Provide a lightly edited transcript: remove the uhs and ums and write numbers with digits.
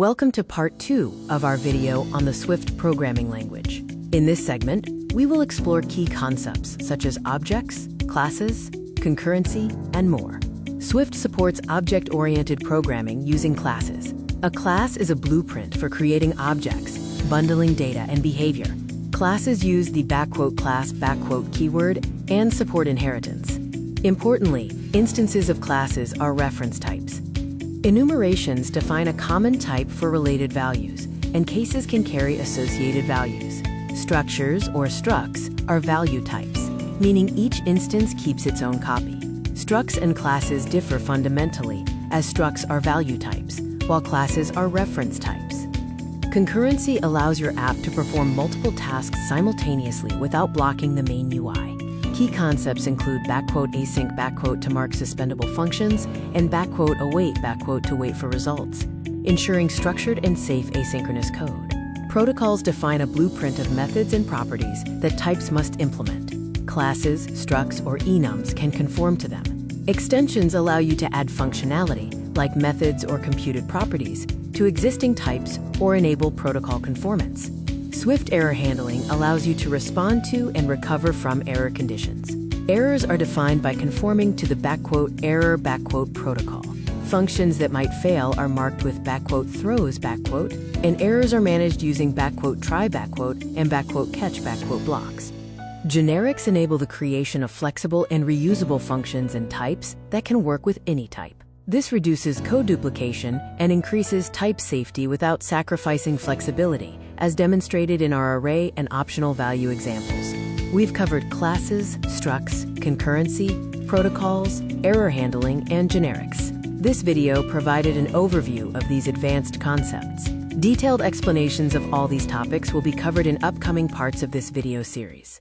Welcome to part 2 of our video on the Swift programming language. In this segment, we will explore key concepts such as objects, classes, concurrency, and more. Swift supports object-oriented programming using classes. A class is a blueprint for creating objects, bundling data and behavior. Classes use the "class" keyword and support inheritance. Importantly, instances of classes are reference types. Enumerations define a common type for related values, and cases can carry associated values. Structures, or structs, are value types, meaning each instance keeps its own copy. Structs and classes differ fundamentally, as structs are value types, while classes are reference types. Concurrency allows your app to perform multiple tasks simultaneously without blocking the main UI. Key concepts include "async" to mark suspendable functions and "await" to wait for results, ensuring structured and safe asynchronous code. Protocols define a blueprint of methods and properties that types must implement. Classes, structs, or enums can conform to them. Extensions allow you to add functionality, like methods or computed properties, to existing types or enable protocol conformance. Swift error handling allows you to respond to and recover from error conditions. Errors are defined by conforming to the "error" protocol. Functions that might fail are marked with "throws", and errors are managed using "try", and "catch" blocks. Generics enable the creation of flexible and reusable functions and types that can work with any type. This reduces code duplication and increases type safety without sacrificing flexibility, as demonstrated in our array and optional value examples. We've covered classes, structs, concurrency, protocols, error handling, and generics. This video provided an overview of these advanced concepts. Detailed explanations of all these topics will be covered in upcoming parts of this video series.